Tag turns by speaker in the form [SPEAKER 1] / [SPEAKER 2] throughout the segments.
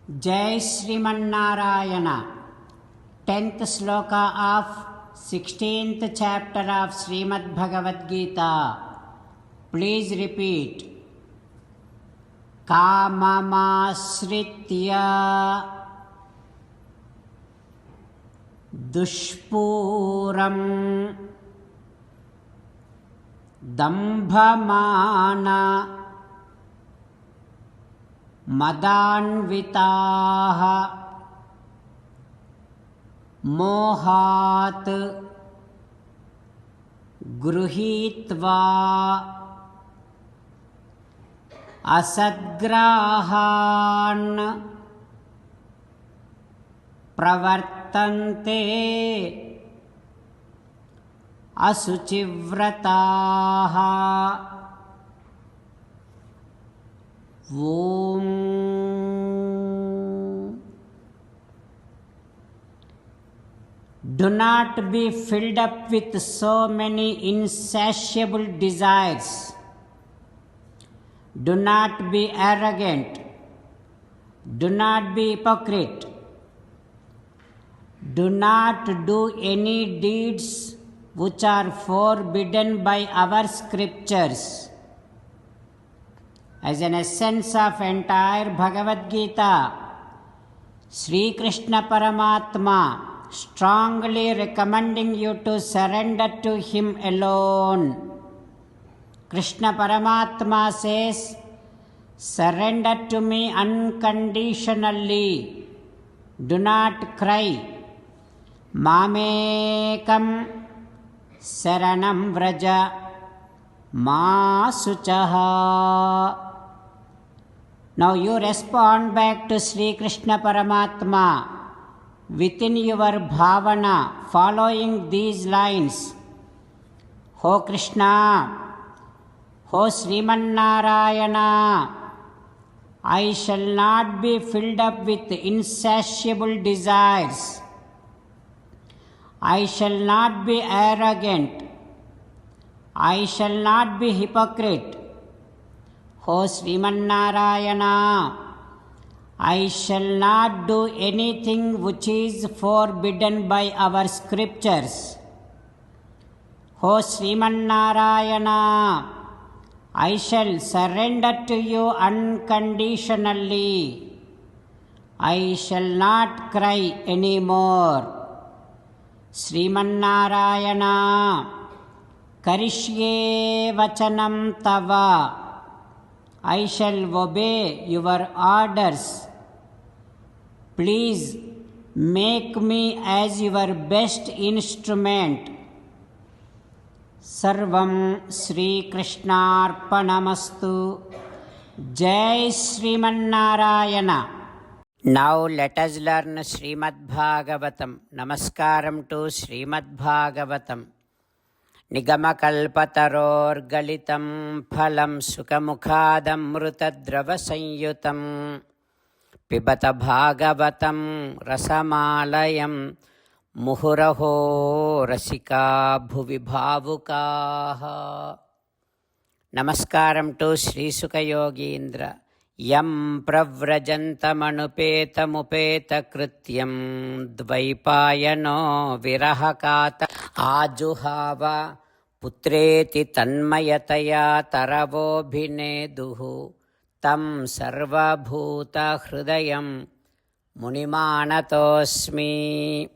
[SPEAKER 1] Jai Srimanarayana. 10th sloka of 16th chapter of Srimad Bhagavad Gita. Please repeat. Kamamasritya dushpuram dambhamana madanvitaha mohat gruhitva asadgrahan pravartante asuchivrataha. Om. Do not be filled up with so many insatiable desires. Do not be arrogant. Do not be hypocrite. Do not do any deeds which are forbidden by our scriptures. As an essence of entire Bhagavad Gita, Sri Krishna Paramatma strongly recommending you to surrender to Him alone. Krishna Paramatma says, surrender to me unconditionally. Do not cry. Mamekam saranam vraja ma suchaha. Now you respond back to Sri Krishna Paramatma within your bhavana, following these lines. Ho Krishna, Ho Srimanarayana, I shall not be filled up with insatiable desires. I shall not be arrogant. I shall not be hypocrite. O Srimanarayana, I shall not do anything which is forbidden by our scriptures. O Srimanarayana, I shall surrender to you unconditionally. I shall not cry anymore. Srimanarayana, Karishye Vachanam Tava, I shall obey your orders. Please make me as your best instrument. Sarvam Sri Krishnarpanamastu. Jai Srimanarayana. Now let us learn Srimad Bhagavatam. Namaskaram to Srimad Bhagavatam. Nigamakalpatarorgalitam phalam sukamukadamrutadravasanyutam pibata bhagavatam rasamalayam muhuraho rasika bhuvi bhavukaha. Namaskaram to Sri Sukayogindra. Yam pravrajantamanupeta krityam dvaipayano virahakata ajuhava putreti tanmayataya taravobhineduhu tam sarvabhuta hrudayam munimanatosmi.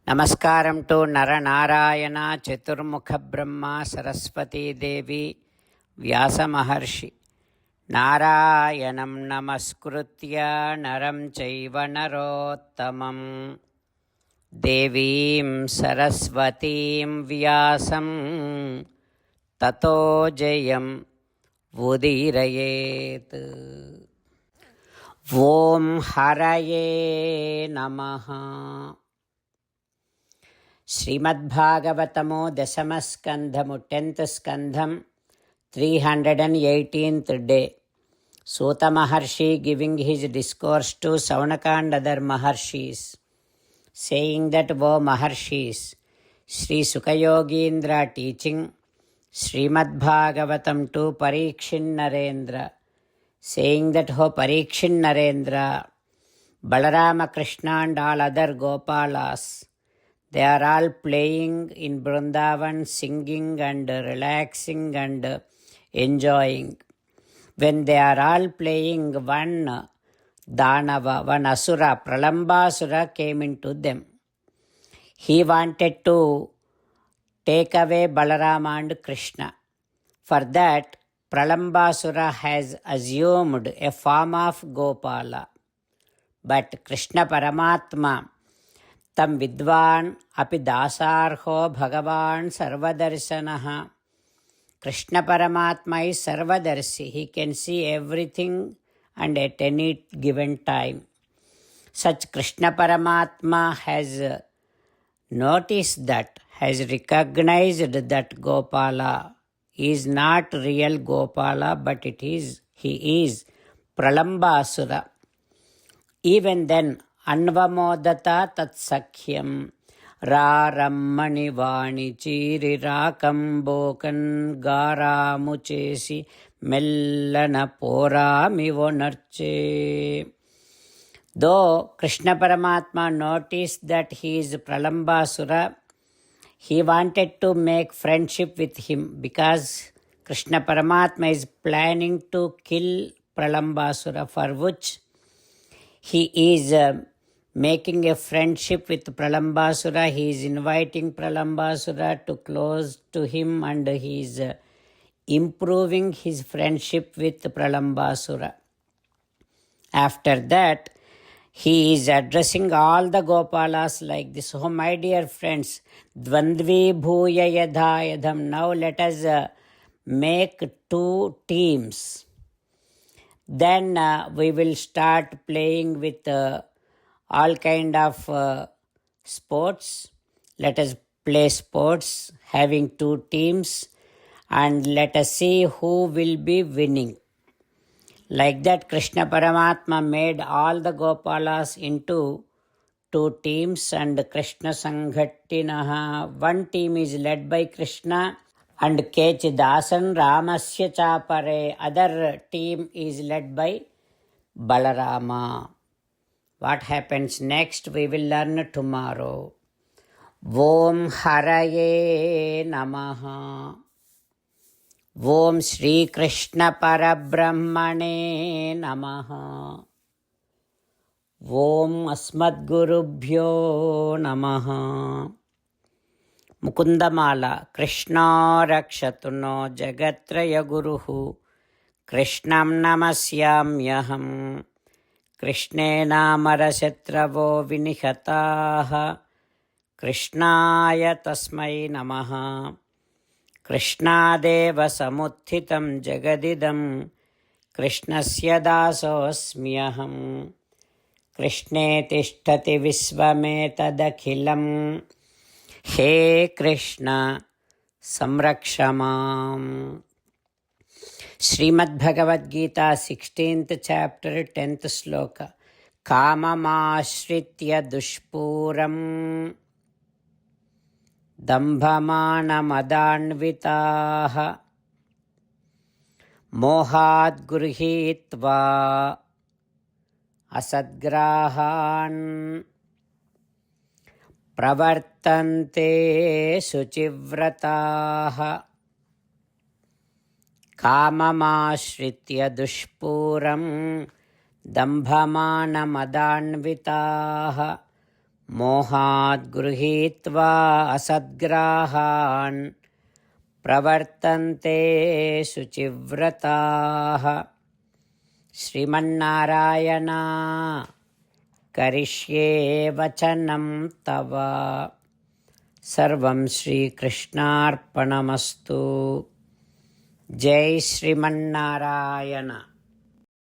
[SPEAKER 1] Namaskaram to Naranarayana, Chaturmukha Brahma, Saraswati Devi, Vyasa Maharshi. Narayanam namaskritya naram chaiva narottamam devim saraswatim vyasam tato jayam udirayet. Om haraye namaha. Srimad Bhagavatamo Dasamaskandhamu 10th Skandham 318th day. Suta Maharshi giving his discourse to Saunaka and other Maharshis, saying that, O Maharshis, Sri Sukayogindra teaching Srimad Bhagavatam to Parikshin Narendra, saying that, O Parikshin Narendra, Balarama, Krishna and all other Gopalas, they are all playing in Vrindavan, singing and relaxing and enjoying. When they are all playing, one Danava, one Asura, Pralambasura came into them. He wanted to take away Balarama and Krishna. For that, Pralambasura has assumed a form of Gopala. But Krishna Paramatma, tam vidvan api dasarho bhagavan sarvadarsanaha. Krishna Paramatma is sarvadarsi. He can see everything and at any given time. Such Krishna Paramatma has noticed that, has recognized that Gopala is not real Gopala, but he is Pralambasura. Even then, Anvamodata Tatsakyam Rarammani Vani Chiri Rakambokan Garamuchesi Mellana Pora Mivonarche. Though Krishna Paramatma noticed that he is Pralambasura, he wanted to make friendship with him because Krishna Paramatma is planning to kill Pralambasura, for which he is making a friendship with Pralambasura. He is inviting Pralambasura to close to him and he is improving his friendship with Pralambasura. After that, he is addressing all the Gopalas like this. Oh, my dear friends, Dvandvi Bhuya Yadha Yadham. Now let us make two teams. Then we will start playing with all kind of sports. Let us play sports having two teams and let us see who will be winning. Like that, Krishna Paramatma made all the Gopalas into two teams and Krishna Sanghattinaha. One team is led by Krishna and Kechidasan Ramasya Chapare. Other team is led by Balarama. What happens next we will learn tomorrow. Om Haraye Namaha. Om Shri Krishna Parabrahmane Namaha. Om Asmadgurubhyo Namaha. Mukundamala. Krishna Rakshatu no Jagatraya Guruhu. Krishnam Namasyamyaham. Krishnena Marasatravo Vinihataha. Krishnaya Tasmai Namaha. Krishnadeva Samuthitam Jagadidam Krishnasya Dasosmyaham. Krishne Tishtati Visvametadakhilam. He Krishna Samrakshamam. Srimad Bhagavad Gita 16th chapter 10th sloka. Kamamashritya dushpuram Dambhamanamadhanvitaha Mohat gurhitva Asadgrahan Pravartante Suchivrataha. Kamamashritya dushpuram Dambhamanamadhanvitaha Mohat gurhitva asadgrahan Pravartante Suchivrataha. Srimannarayana Karishye Vachanam Tava. Sarvam Shri Krishnarpanamastu. Jai Srimannarayana.